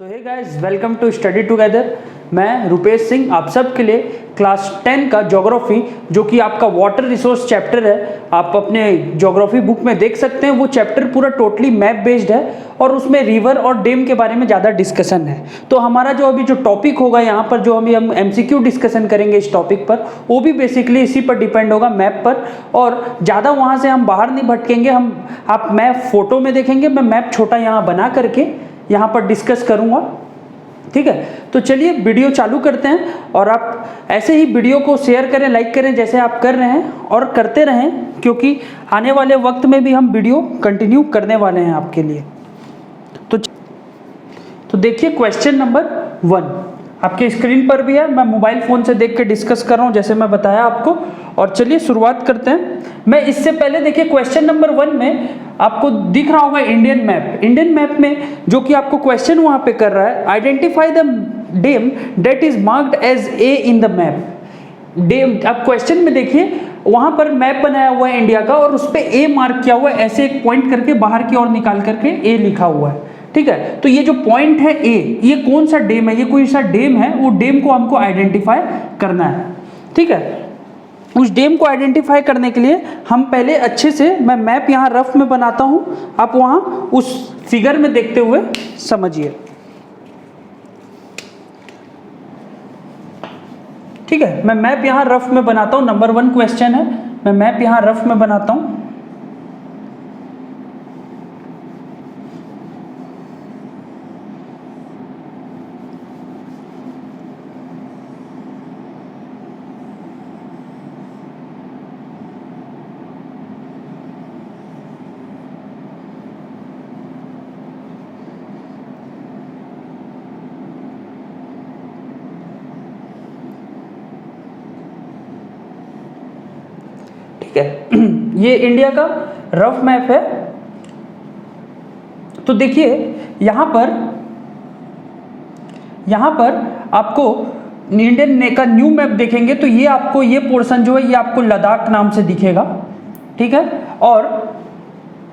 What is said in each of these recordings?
So hey guys, welcome to study together. मैं रुपेश सिंह आप सब के लिए क्लास 10 का ज्योग्राफी, जो कि आपका वाटर रिसोर्स चैप्टर है, आप अपने ज्योग्राफी बुक में देख सकते हैं। वो चैप्टर पूरा टोटली मैप बेस्ड है और उसमें रिवर और डैम के बारे में ज़्यादा डिस्कशन है। तो हमारा जो अभी जो टॉपिक होगा यहाँ पर, जो हम एमसीक्यू डिस्कशन करेंगे इस टॉपिक पर, वो भी बेसिकली इसी पर डिपेंड होगा, मैप पर। और ज़्यादा वहाँ से हम बाहर नहीं भटकेंगे, आप मैप फोटो में देखेंगे, मैं मैप छोटा यहाँ बना करके यहाँ पर डिस्कस करूँगा। ठीक है, तो चलिए वीडियो चालू करते हैं। और आप ऐसे ही वीडियो को शेयर करें, लाइक करें, जैसे आप कर रहे हैं और करते रहें, क्योंकि आने वाले वक्त में भी हम वीडियो कंटिन्यू करने वाले हैं आपके लिए। तो देखिए क्वेश्चन नंबर 1 आपके स्क्रीन पर भी है। मैं मोबाइल फ़ोन से देख के डिस्कस कर रहा हूँ, जैसे मैं बताया आपको। और चलिए शुरुआत करते हैं। मैं इससे पहले देखिए क्वेश्चन नंबर 1 में आपको दिख रहा होगा इंडियन मैप। इंडियन मैप में जो कि आपको क्वेश्चन वहाँ पे कर रहा है, identify the dam that is marked as A in the map. Dam, आप क्वेश्चन में देखिए वहाँ पर मैप बनाया हुआ है इंडिया का, और उस पर ए मार्क किया हुआ है, ऐसे एक पॉइंट करके बाहर की ओर निकाल करके ए लिखा हुआ है। ठीक है, तो ये जो पॉइंट है ए, ये कौन सा डैम है, ये कोई सा डैम है, वो डैम को हमको आइडेंटिफाई करना है। ठीक है, उस डैम को आइडेंटिफाई करने के लिए हम पहले अच्छे से, मैं मैप यहाँ रफ में बनाता हूँ, आप वहाँ उस फिगर में देखते हुए समझिए। ठीक है, मैं मैप यहाँ रफ में बनाता हूँ। नंबर 1 क्वेश्चन है, मैं मैप यहाँ रफ में बनाता हूँ। ठीक है, ये इंडिया का रफ मैप है। तो देखिए यहाँ पर आपको इंडियन का न्यू मैप देखेंगे तो ये आपको, ये पोर्शन जो है ये आपको लद्दाख नाम से दिखेगा। ठीक है, और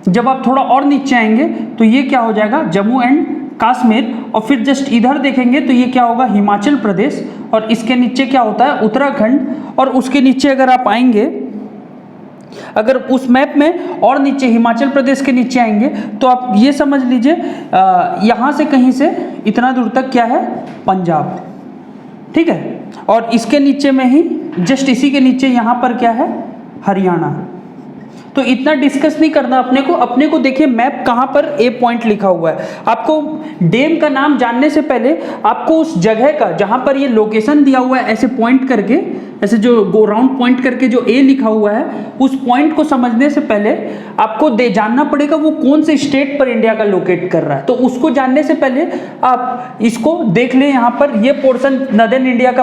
जब आप थोड़ा और नीचे आएंगे तो ये क्या हो जाएगा, जम्मू एंड कश्मीर। और फिर जस्ट इधर देखेंगे तो ये क्या होगा, हिमाचल प्रदेश। और इसके नीचे क्या होता है, उत्तराखंड। और उसके नीचे अगर आप आएंगे, अगर उस मैप में और नीचे हिमाचल प्रदेश के नीचे आएंगे तो आप ये समझ लीजिए यहाँ से कहीं से इतना दूर तक क्या है, पंजाब। ठीक है, और इसके नीचे में ही जस्ट इसी के नीचे यहाँ पर क्या है, हरियाणा। तो इतना डिस्कस नहीं करना अपने को देखिए मैप कहाँ पर ए पॉइंट लिखा हुआ है। आपको डैम का नाम जानने से पहले आपको उस जगह का, जहाँ पर ये लोकेशन दिया हुआ है, ऐसे पॉइंट करके, ऐसे जो राउंड पॉइंट करके जो ए लिखा हुआ है, उस पॉइंट को समझने से पहले आपको जानना पड़ेगा वो कौन से स्टेट पर इंडिया का लोकेट कर रहा है। तो उसको जानने से पहले आप इसको देख लें। यहाँ पर ये पोर्शन नदर्न इंडिया का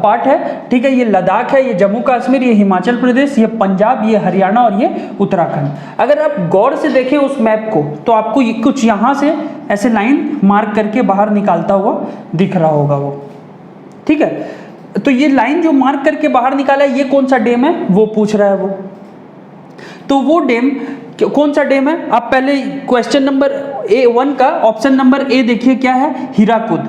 पार्ट है। ठीक है, ये लद्दाख है, ये जम्मू कश्मीर, ये हिमाचल प्रदेश, ये पंजाब, ये हरियाणा और ये उत्तराखंड। अगर आप गौर से देखें उस मैप को तो आपको कुछ यहाँ से ऐसे लाइन मार्क करके बाहर निकालता हुआ दिख रहा होगा वो। ठीक है, तो ये लाइन जो मार्क करके बाहर निकाला है, ये कौन सा डैम है वो पूछ रहा है वो। तो वो डैम कौन सा डैम है, आप पहले क्वेश्चन नंबर 1 का ऑप्शन नंबर ए देखिए, क्या है, हीराकुद।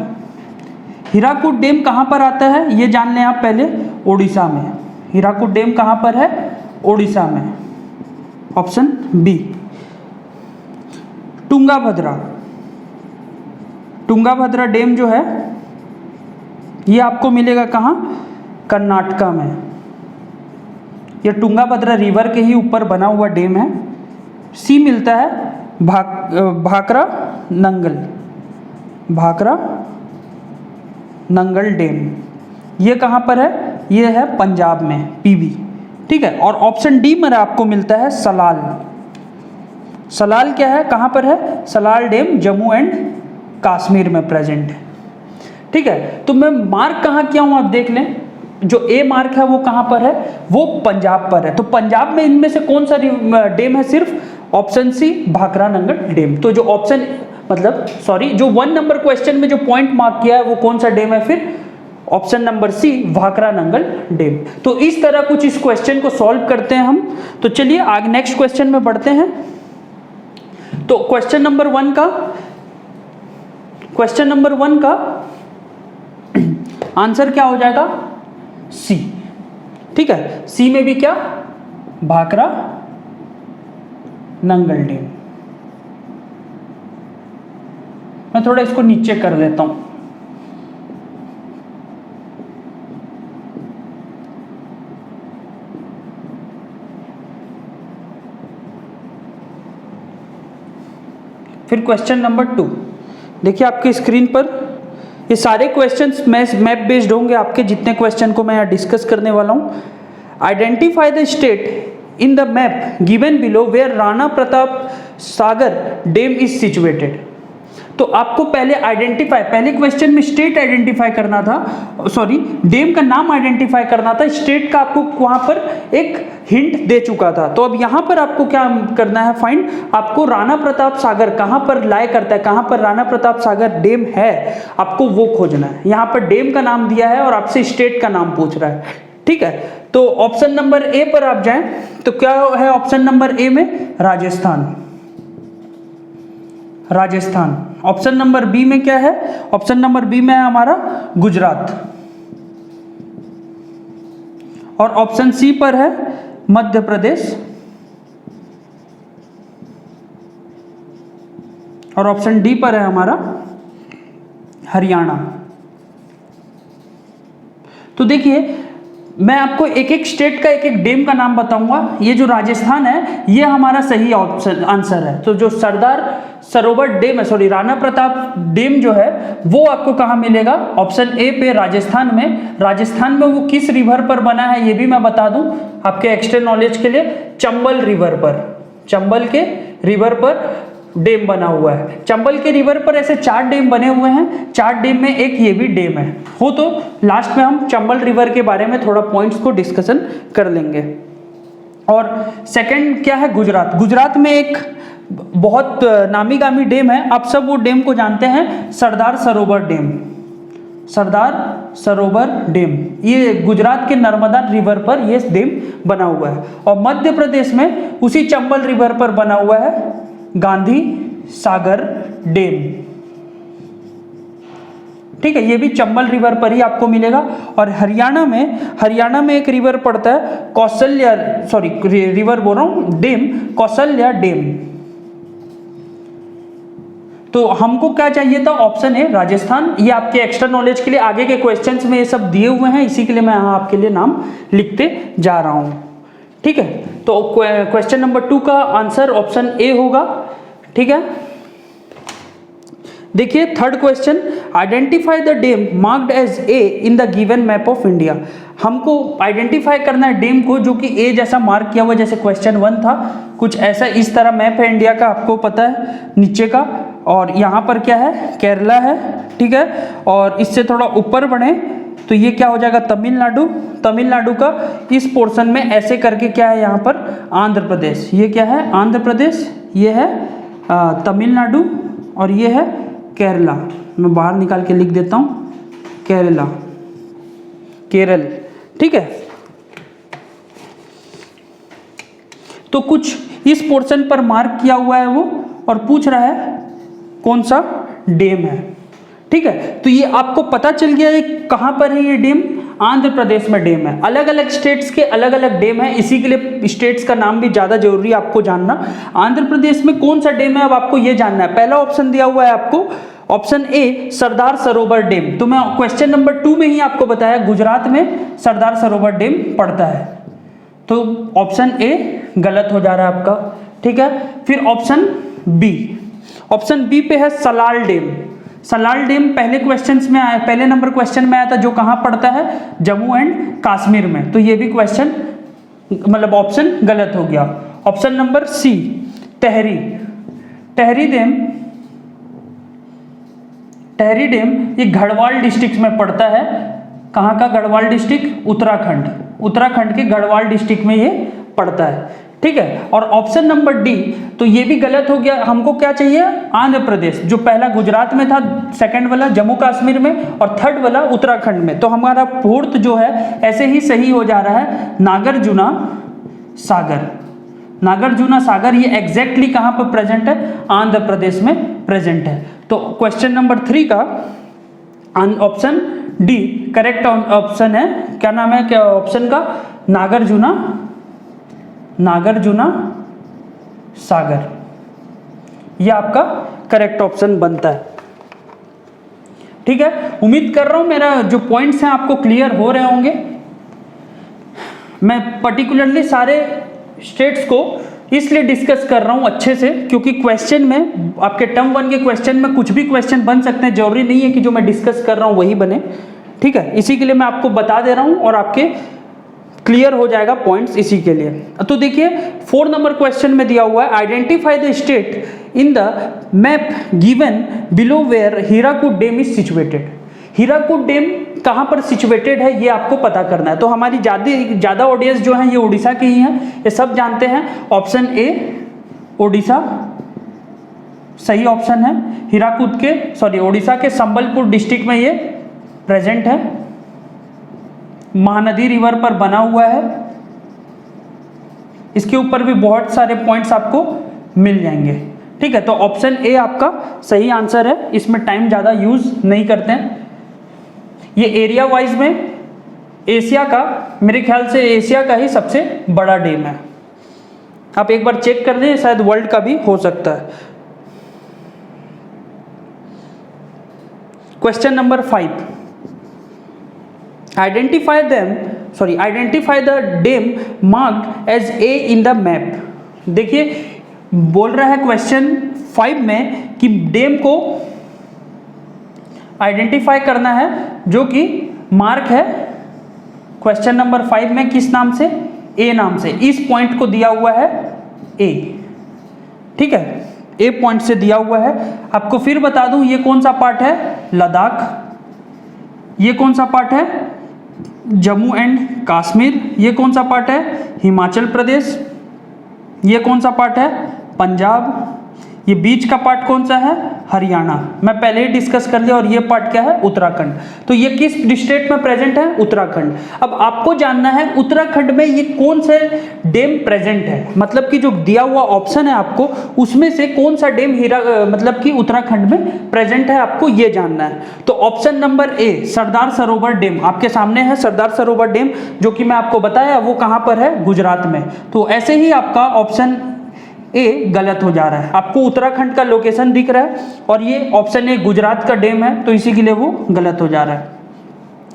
हीराकुद डैम कहाँ पर आता है ये जान लें आप पहले, उड़ीसा में। हीराकुद डैम कहाँ पर है, उड़ीसा में, ऑप्शन बी। तुंगाभद्रा डैम जो है ये आपको मिलेगा कहाँ, कर्नाटका में। ये तुंगाभद्रा रिवर के ही ऊपर बना हुआ डैम है। सी मिलता है भाखरा नंगल डैम। ये कहाँ पर है, ये है पंजाब में, पीबी। ठीक है, और ऑप्शन डी में आपको मिलता है सलाल क्या है, कहाँ पर है, सलाल डैम जम्मू एंड कश्मीर में प्रेजेंट है। ठीक है, तो मैं मार्क कहाँ किया हूँ आप देख लें। जो ए मार्क है वो कहाँ पर है, वो पंजाब पर है। तो पंजाब में इनमें से कौन सा डैम है, सिर्फ option C, Bhakra Nangal dam. तो जो ऑप्शन जो 1 नंबर क्वेश्चन में जो पॉइंट मार्क किया है वो कौन सा डैम है, फिर option number C, Bhakra Nangal dam. तो इस तरह कुछ इस क्वेश्चन को सॉल्व करते हैं हम। तो चलिए आगे नेक्स्ट क्वेश्चन में बढ़ते हैं। तो क्वेश्चन नंबर 1 का क्वेश्चन नंबर 1 का आंसर क्या हो जाएगा? सी। ठीक है, सी में भी क्या? भाखरा नंगल डैम। मैं थोड़ा इसको नीचे कर देता हूं। फिर क्वेश्चन नंबर 2 देखिए आपके स्क्रीन पर, ये सारे क्वेश्चंस मैप बेस्ड होंगे आपके, जितने क्वेश्चन को मैं यहाँ डिस्कस करने वाला हूँ। Identify the state in the map given below where Rana Pratap Sagar dam is situated. तो आपको पहले पहले क्वेश्चन में स्टेट आइडेंटिफाई करना था, सॉरी डैम का नाम आइडेंटिफाई करना था, स्टेट का आपको वहां पर एक हिंट दे चुका था। तो अब यहां पर आपको क्या करना है? फाइंड, आपको राणा प्रताप सागर कहां पर लाई करता है, कहां पर राणा प्रताप सागर डैम है, आपको वो खोजना है। यहां पर डैम का नाम दिया है और आपसे स्टेट का नाम पूछ रहा है। ठीक है, तो ऑप्शन नंबर ए पर आप जाएं तो क्या है ऑप्शन नंबर ए में? Rajasthan. Rajasthan. Option number B में क्या है? ऑप्शन नंबर बी में है हमारा गुजरात। और ऑप्शन सी पर है मध्य प्रदेश। और ऑप्शन डी पर है हमारा हरियाणा। तो देखिए मैं आपको एक एक स्टेट का एक एक डैम का नाम बताऊंगा। ये जो राजस्थान है ये हमारा सही ऑप्शन आंसर है। तो जो सरदार सरोवर डैम है, सॉरी राणा प्रताप डैम जो है वो आपको कहाँ मिलेगा? ऑप्शन ए पे राजस्थान में। राजस्थान में वो किस रिवर पर बना है ये भी मैं बता दूं आपके एक्स्ट्रा नॉलेज के लिए, चंबल रिवर पर। चंबल के रिवर पर डैम बना हुआ है। चंबल के रिवर पर ऐसे 4 डैम बने हुए हैं, 4 डैम में एक ये भी डैम है। हो तो लास्ट में हम चंबल रिवर के बारे में थोड़ा पॉइंट्स को डिस्कशन कर लेंगे। और सेकंड क्या है? गुजरात। गुजरात में एक बहुत नामी गामी डैम है, आप सब वो डैम को जानते हैं, सरदार सरोवर डैम। सरदार सरोवर डैम ये गुजरात के नर्मदा रिवर पर ये डैम बना हुआ है। और मध्य प्रदेश में उसी चंबल रिवर पर बना हुआ है गांधी सागर डैम। ठीक है, ये भी चंबल रिवर पर ही आपको मिलेगा। और हरियाणा में एक रिवर पड़ता है कौशल्या, सॉरी रिवर बोल रहा हूं, डैम कौशल्या डैम। तो हमको क्या चाहिए था? ऑप्शन है राजस्थान। ये आपके एक्स्ट्रा नॉलेज के लिए आगे के क्वेश्चंस में ये सब दिए हुए हैं, इसी के लिए मैं यहाँ आपके लिए नाम लिखते जा रहा हूँ। ठीक है, तो क्वेश्चन नंबर 2 का आंसर ऑप्शन ए होगा। ठीक है, देखिए third question, identify the dam marked as A in the given map of India. हमको आइडेंटिफाई करना है डैम को जो कि ए जैसा मार्क किया हुआ, जैसे क्वेश्चन 1 था कुछ ऐसा। इस तरह मैप है इंडिया का, आपको पता है नीचे का। और यहाँ पर क्या है? केरला है। ठीक है, और इससे थोड़ा ऊपर बढ़े तो ये क्या हो जाएगा? तमिलनाडु। तमिलनाडु का इस पोर्शन में ऐसे करके क्या है यहाँ पर? आंध्र प्रदेश। ये क्या है? आंध्र प्रदेश। ये है तमिलनाडु और ये है केरला। मैं बाहर निकाल के लिख देता हूँ, केरला, केरल। ठीक है, तो कुछ इस पोर्शन पर मार्क किया हुआ है वो, और पूछ रहा है कौन सा डैम है। ठीक है, तो ये आपको पता चल गया है कहां पर है ये डैम? आंध्र प्रदेश में डैम है। अलग अलग स्टेट्स के अलग अलग डैम है, इसी के लिए स्टेट्स का नाम भी ज्यादा जरूरी है आपको जानना। आंध्र प्रदेश में कौन सा डैम है अब आपको ये जानना है। पहला ऑप्शन दिया हुआ है आपको, option A Sardar Sarovar dam. तो मैं क्वेश्चन नंबर 2 में ही आपको बताया गुजरात में सरदार सरोवर डैम पड़ता है, तो ऑप्शन ए गलत हो जा रहा है आपका। ठीक है, फिर ऑप्शन बी, ऑप्शन बी पे है सलाल डैम। सलाल डैम पहले क्वेश्चंस में आया, पहले नंबर क्वेश्चन में आया था, जो कहां पड़ता है? जम्मू एंड कश्मीर में। तो ये भी क्वेश्चन मतलब ऑप्शन गलत हो गया। Option number C Tehri, Tehri dam, Tehri dam ये गढ़वाल डिस्ट्रिक्ट में पड़ता है। कहां का गढ़वाल डिस्ट्रिक्ट? उत्तराखंड, उत्तराखंड के गढ़वाल डिस्ट्रिक्ट में ये पड़ता है। ठीक है, और ऑप्शन नंबर डी तो ये भी गलत हो गया। हमको क्या चाहिए? आंध्र प्रदेश। जो पहला गुजरात में था, सेकंड वाला जम्मू कश्मीर में, और थर्ड वाला उत्तराखंड में। तो हमारा फोर्थ जो है ऐसे ही सही हो जा रहा है नागार्जुन सागर। नागार्जुन सागर ये एग्जैक्टली कहां पर प्रेजेंट है? आंध्र प्रदेश में प्रेजेंट है। तो क्वेश्चन नंबर 3 का ऑप्शन डी करेक्ट ऑप्शन है। क्या नाम है क्या ऑप्शन का? नागार्जुना सागर, यह आपका करेक्ट ऑप्शन बनता है। ठीक है, उम्मीद कर रहा हूं मेरा जो पॉइंट्स हैं आपको क्लियर हो रहे होंगे। मैं पर्टिकुलरली सारे स्टेट्स को इसलिए डिस्कस कर रहा हूं अच्छे से, क्योंकि क्वेश्चन में आपके टर्म 1 के क्वेश्चन में कुछ भी क्वेश्चन बन सकते हैं, जरूरी नहीं है कि जो मैं डिस्कस कर रहा हूं वही बने। ठीक है, इसी के लिए मैं आपको बता दे रहा हूं और आपके क्लियर हो जाएगा पॉइंट्स इसी के लिए। तो देखिए 4 नंबर क्वेश्चन में दिया हुआ है, identify the state in the map given below where Hirakud dam is situated. Hirakud dam कहाँ पर सिचुएटेड है ये आपको पता करना है। तो हमारी ज़्यादा ऑडियंस जो है ये उड़ीसा के ही हैं, ये सब जानते हैं। ऑप्शन ए उड़ीसा सही ऑप्शन है। हीराकुद के उड़ीसा के संबलपुर डिस्ट्रिक्ट में ये प्रेजेंट है, महानदी रिवर पर बना हुआ है। इसके ऊपर भी बहुत सारे पॉइंट्स आपको मिल जाएंगे। ठीक है, तो ऑप्शन ए आपका सही आंसर है, इसमें टाइम ज़्यादा यूज नहीं करते हैं। ये एरिया वाइज में एशिया का, मेरे ख्याल से एशिया का ही सबसे बड़ा डैम है। आप एक बार चेक कर लें, शायद वर्ल्ड का भी हो सकता है। Question number 5, identify the dam marked as A in the map. देखिए बोल रहा है क्वेश्चन 5 में कि डैम को आइडेंटिफाई करना है जो कि मार्क है क्वेश्चन नंबर 5 में किस नाम से? ए नाम से। इस पॉइंट को दिया हुआ है ए। ठीक है, ए पॉइंट से दिया हुआ है। आपको फिर बता दूं ये कौन सा पार्ट है? लद्दाख। ये कौन सा पार्ट है? जम्मू एंड कश्मीर। ये कौन सा पार्ट है? हिमाचल प्रदेश। ये कौन सा पार्ट है? पंजाब। ये बीच का पार्ट कौन सा है? हरियाणा। मैं पहले ही डिस्कस कर लिया। और ये पार्ट क्या है? उत्तराखंड। तो ये किस स्टेट में प्रेजेंट है? उत्तराखंड। अब आपको जानना है उत्तराखंड में ये कौन से डैम प्रेजेंट है, मतलब कि जो दिया हुआ ऑप्शन है आपको उसमें से कौन सा डैम मतलब कि उत्तराखंड में प्रेजेंट है, आपको ये जानना है। तो ऑप्शन नंबर ए सरदार सरोवर डैम आपके सामने है। सरदार सरोवर डैम जो कि मैं आपको बताया वो कहां पर है? गुजरात में। तो ऐसे ही आपका ऑप्शन ए गलत हो जा रहा है। आपको उत्तराखंड का लोकेशन दिख रहा है और ये ऑप्शन ए गुजरात का डैम है, तो इसी के लिए वो गलत हो जा रहा है।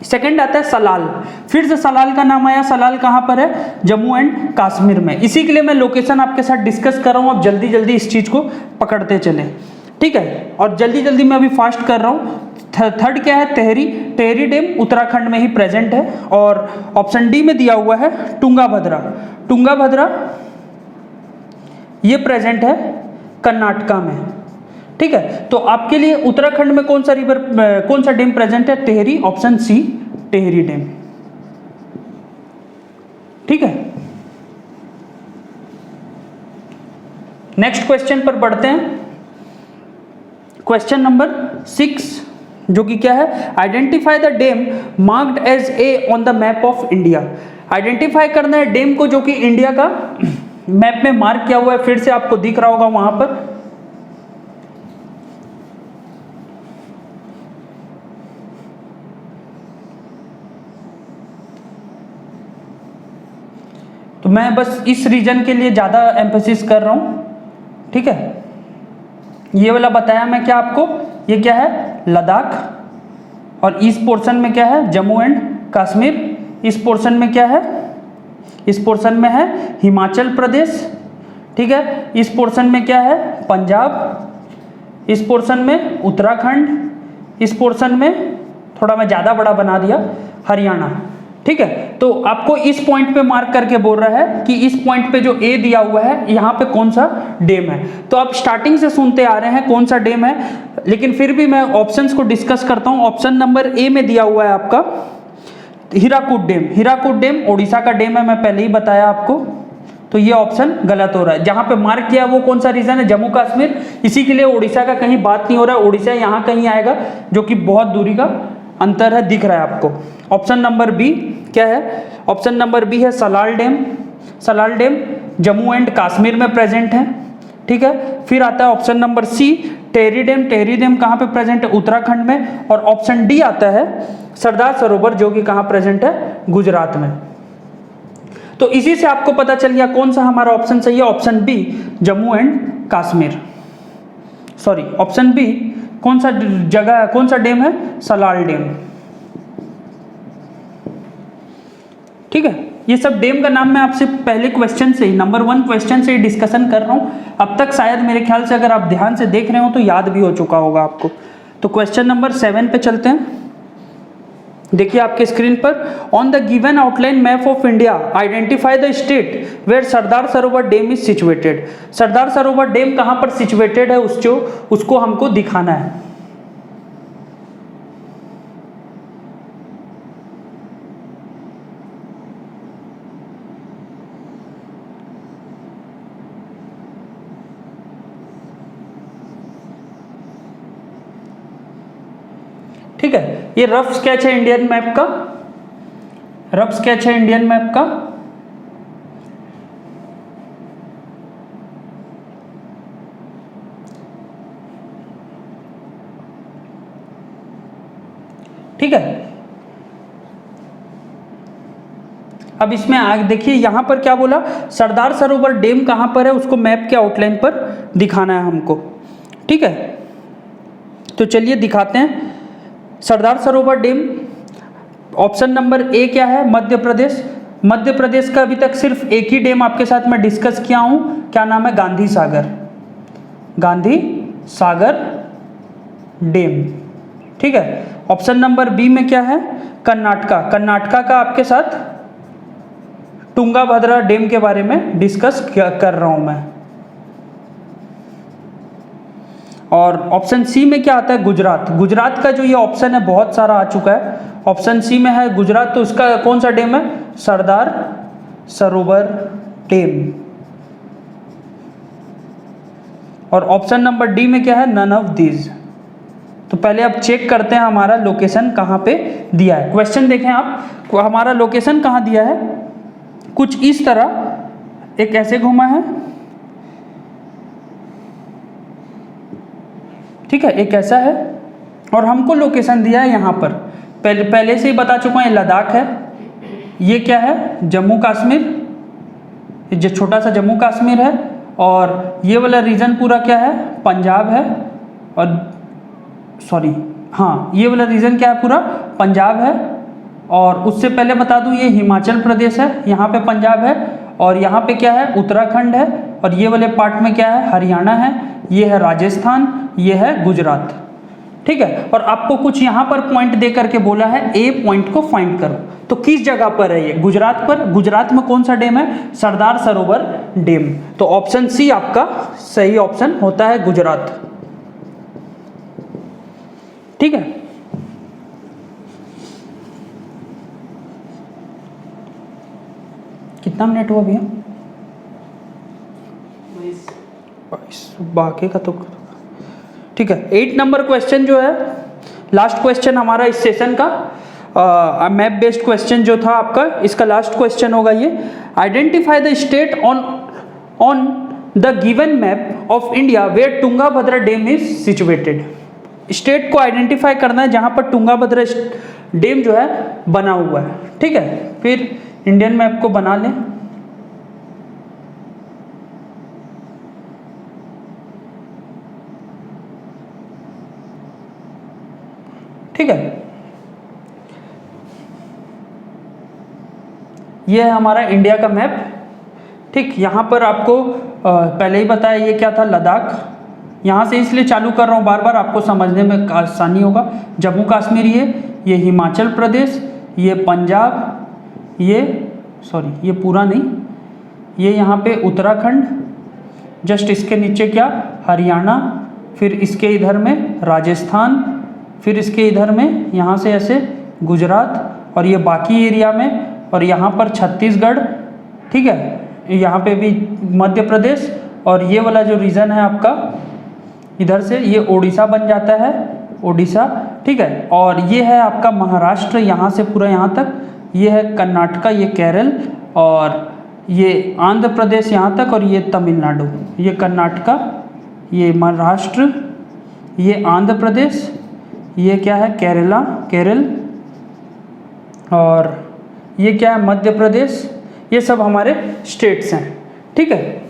सेकंड आता है सलाल। फिर से सलाल का नाम आया। सलाल कहां पर है? जम्मू एंड कश्मीर में। इसी के लिए मैं लोकेशन आपके साथ डिस्कस कर रहा हूं। अब जल्दी जल्दी इस चीज को पकड़ते चले। ठीक है, और जल्दी जल्दी मैं अभी फास्ट कर रहा हूं। थर्ड क्या है? टेहरी डैम उत्तराखंड में ही प्रेजेंट है। और ऑप्शन डी में दिया हुआ है टुंगाभद्रा, ये प्रेजेंट है कर्नाटका में। ठीक है, तो आपके लिए उत्तराखंड में कौन सा डैम प्रेजेंट है? Tehri. Option C Tehri dam. ठीक है, नेक्स्ट क्वेश्चन पर बढ़ते हैं। क्वेश्चन नंबर 6 जो कि क्या है? Identify the dam marked as A on the map of India. Identify करना है डैम को जो कि इंडिया का मैप में मार्क किया हुआ है। फिर से आपको दिख रहा होगा वहां पर। तो मैं बस इस रीजन के लिए ज्यादा एम्फेसिस कर रहा हूं। ठीक है, ये वाला बताया मैं क्या आपको? ये क्या है? लद्दाख। और इस पोर्शन में क्या है? जम्मू एंड कश्मीर। इस पोर्शन में क्या है? इस पोर्शन में है हिमाचल प्रदेश। ठीक है, इस पोर्शन में क्या है? पंजाब। इस पोर्शन में उत्तराखंड। इस पोर्शन में थोड़ा मैं ज़्यादा बड़ा बना दिया, हरियाणा। ठीक है, तो आपको इस पॉइंट पे मार्क करके बोल रहा है कि इस पॉइंट पे जो ए दिया हुआ है यहाँ पे कौन सा डैम है। तो आप स्टार्टिंग से सुनते आ रहे हैं कौन सा डैम है, लेकिन फिर भी मैं ऑप्शंस को डिस्कस करता हूँ। ऑप्शन नंबर ए में दिया हुआ है आपका हीराकुड डैम। हीराकुड डैम उड़ीसा का डैम है, मैं पहले ही बताया आपको। तो ये ऑप्शन गलत हो रहा है। जहां पे मार्क किया वो कौन सा रीजन है? जम्मू कश्मीर। इसी के लिए उड़ीसा का कहीं बात नहीं हो रहा है। उड़ीसा यहाँ कहीं आएगा जो कि बहुत दूरी का अंतर है, दिख रहा है आपको। ऑप्शन नंबर बी क्या है? ऑप्शन नंबर बी है Salal dam. Salal dam Jammu and Kashmir में प्रेजेंट है। ठीक है। फिर आता है option number C Tehri dam. Tehri dam कहाँ पे प्रेजेंट है? उत्तराखंड में। और ऑप्शन डी आता है सरदार सरोवर, जो कि कहाँ प्रेजेंट है? गुजरात में। तो इसी से आपको पता चल गया कौन सा हमारा ऑप्शन सही है। Option B Jammu and Kashmir, sorry option B कौन सा जगह है, कौन सा डैम है? सलाल डैम। ठीक है, ये सब डैम का नाम मैं आपसे पहले क्वेश्चन से ही, नंबर 1 क्वेश्चन से ही डिस्कशन कर रहा हूं। अब तक शायद मेरे ख्याल से अगर आप ध्यान से देख रहे हो तो याद भी हो चुका होगा आपको। तो क्वेश्चन नंबर 7 पे चलते हैं। देखिए आपके स्क्रीन पर, on the given outline map of India identify the state where Sardar Sarovar dam is situated. Sardar Sarovar dam कहां पर सिचुएटेड है उसको हमको दिखाना है। ठीक है, ये रफ स्केच है इंडियन मैप का, रफ स्केच है इंडियन मैप का। ठीक है, अब इसमें आगे देखिए यहां पर क्या बोला, सरदार सरोवर डैम कहां पर है उसको मैप के आउटलाइन पर दिखाना है हमको। ठीक है, तो चलिए दिखाते हैं। सरदार सरोवर डैम, ऑप्शन नंबर ए क्या है? मध्य प्रदेश। मध्य प्रदेश का अभी तक सिर्फ एक ही डैम आपके साथ मैं डिस्कस किया हूं, क्या नाम है? गांधी सागर, गांधी सागर डैम। ठीक है, ऑप्शन नंबर बी में क्या है? कर्नाटका। कर्नाटका का आपके साथ तुंगाभद्रा डैम के बारे में डिस्कस कर रहा हूं मैं। और ऑप्शन सी में क्या आता है? गुजरात। गुजरात का जो ये ऑप्शन है बहुत सारा आ चुका है, ऑप्शन सी में है गुजरात, तो उसका कौन सा डैम है? सरदार सरोवर डैम। और ऑप्शन नंबर डी में क्या है? None of these. तो पहले अब चेक करते हैं हमारा लोकेशन कहाँ पे दिया है। क्वेश्चन देखें आप, हमारा लोकेशन कहाँ दिया है? कुछ इस तरह एक ऐसे घुमा है, ठीक है, एक ऐसा है, और हमको लोकेशन दिया है यहाँ पर। पहले से ही बता चुका हूँ, ये लद्दाख है, ये क्या है? जम्मू कश्मीर, जो छोटा सा जम्मू कश्मीर है, और ये वाला रीजन पूरा क्या है? पंजाब है। और सॉरी हाँ, ये वाला रीजन क्या है? पूरा पंजाब है। और उससे पहले बता दूं, ये हिमाचल प्रदेश है, यहाँ पे पंजाब है, और यहाँ पे क्या है? उत्तराखंड है, और ये वाले पार्ट में क्या है? हरियाणा है, ये है राजस्थान, ये है गुजरात। ठीक है, और आपको कुछ यहाँ पर पॉइंट दे करके बोला है ए पॉइंट को फाइंड करो। तो किस जगह पर है ये? गुजरात पर। गुजरात में कौन सा डैम है? सरदार सरोवर डैम। तो ऑप्शन सी आपका सही ऑप्शन होता है, गुजरात। ठीक है, कितना मिनट हुआ भैया? 22। बाकी का तो ठीक है। 8 नंबर क्वेश्चन जो है, लास्ट क्वेश्चन हमारा इस सेशन का, मैप बेस्ड क्वेश्चन जो था आपका, इसका लास्ट क्वेश्चन होगा ये। Identify the state on the given map of India where Tungabhadra dam is situated. State को आइडेंटिफाई करना है जहां पर तुंगाभद्रा डैम जो है बना हुआ है। ठीक है, फिर इंडियन मैप को बना लें। ठीक है, ये है हमारा इंडिया का मैप। ठीक, यहाँ पर आपको पहले ही बताया ये क्या था? लद्दाख। यहाँ से इसलिए चालू कर रहा हूँ बार बार, आपको समझने में आसानी होगा। जम्मू कश्मीर ये हिमाचल प्रदेश, ये पंजाब, ये सॉरी ये पूरा नहीं, ये यहाँ पे उत्तराखंड, जस्ट इसके नीचे क्या? हरियाणा, फिर इसके इधर में राजस्थान, फिर इसके इधर में यहाँ से ऐसे गुजरात, और ये बाकी एरिया में, और यहाँ पर छत्तीसगढ़। ठीक है, यहाँ पे भी मध्य प्रदेश, और ये वाला जो रीजन है आपका इधर से, ये ओडिशा बन जाता है, ओडिशा। ठीक है, और ये है आपका महाराष्ट्र, यहाँ से पूरा यहाँ तक, ये है कर्नाटका, ये केरल, और ये आंध्र प्रदेश यहाँ तक, और ये तमिलनाडु, ये कर्नाटका, ये महाराष्ट्र, ये आंध्र प्रदेश, ये क्या है केरल, और ये क्या है मध्य प्रदेश। ये सब हमारे स्टेट्स हैं, ठीक है,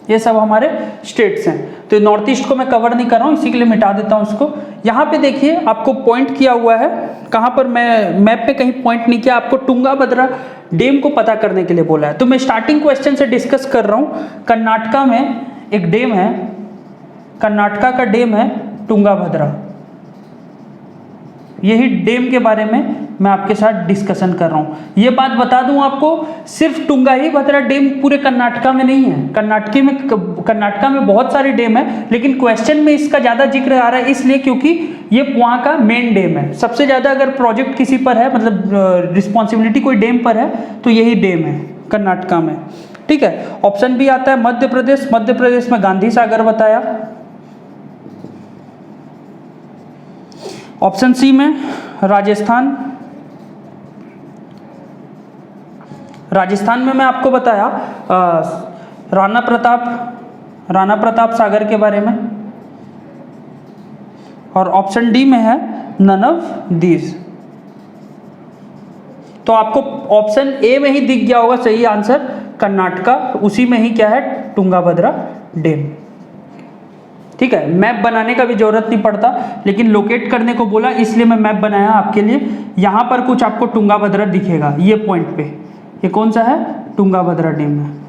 ये सब हमारे स्टेट्स हैं। तो नॉर्थ ईस्ट को मैं कवर नहीं कर रहा हूँ, इसी के लिए मिटा देता हूँ इसको। यहाँ पे देखिए आपको पॉइंट किया हुआ है, कहाँ पर, मैं मैप पे कहीं पॉइंट नहीं किया, आपको तुंगाभद्रा डैम को पता करने के लिए बोला है। तो मैं स्टार्टिंग क्वेश्चन से डिस्कस कर रहा हूँ। कर्नाटका में एक डैम है, कर्नाटका का डैम है तुंगाभद्रा, यही डैम के बारे में मैं आपके साथ डिस्कशन कर रहा हूँ। ये बात बता दूं आपको, सिर्फ तुंगाभद्रा डैम पूरे कर्नाटका में नहीं है, कर्नाटका में बहुत सारे डैम है, लेकिन क्वेश्चन में इसका ज़्यादा जिक्र आ रहा है इसलिए क्योंकि ये वहाँ का मेन डैम है। सबसे ज़्यादा अगर प्रोजेक्ट किसी पर है, मतलब रिस्पॉन्सिबिलिटी कोई डैम पर है, तो यही डैम है कर्नाटका में, ठीक है। ऑप्शन बी आता है मध्य प्रदेश, मध्य प्रदेश में गांधी सागर बताया। ऑप्शन सी में राजस्थान, राजस्थान में मैं आपको बताया राणा प्रताप सागर के बारे में, और ऑप्शन डी में है नन ऑफ दीज। तो आपको ऑप्शन ए में ही दिख गया होगा सही आंसर, कर्नाटका, उसी में ही क्या है तुंगाभद्रा डैम, ठीक है। मैप बनाने का भी जरूरत नहीं पड़ता, लेकिन लोकेट करने को बोला इसलिए मैं मैप बनाया आपके लिए। यहाँ पर कुछ आपको तुंगाभद्रा दिखेगा, ये पॉइंट पे, ये कौन सा है, तुंगाभद्रा डैम है।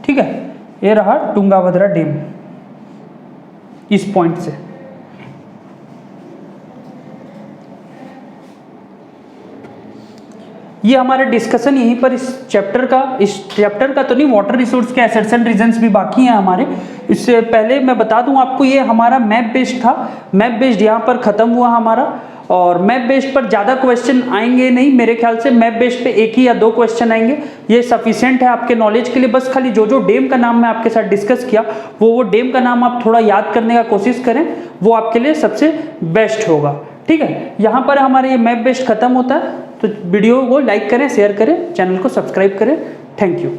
ठीक है, ये रहा तुंगाभद्रा डैम इस पॉइंट से। ये हमारे डिस्कशन यहीं पर इस चैप्टर का तो नहीं, वाटर रिसोर्स के एसेट्स एंड रीजंस भी बाकी हैं हमारे। इससे पहले मैं बता दूं आपको, ये हमारा मैप बेस्ड था, मैप बेस्ड यहाँ पर ख़त्म हुआ हमारा, और मैप बेस्ड पर ज़्यादा क्वेश्चन आएंगे नहीं मेरे ख्याल से, मैप बेस्ड पे एक ही या दो क्वेश्चन आएंगे, ये सफिशिएंट है आपके नॉलेज के लिए। बस खाली जो डैम का नाम मैं आपके साथ डिस्कस किया, वो डैम का नाम आप थोड़ा याद करने का कोशिश करें, वो आपके लिए सबसे बेस्ट होगा, ठीक है। यहाँ पर हमारे ये मैप बेस्ड खत्म होता है। तो वीडियो को लाइक करें, शेयर करें, चैनल को सब्सक्राइब करें। Thank you.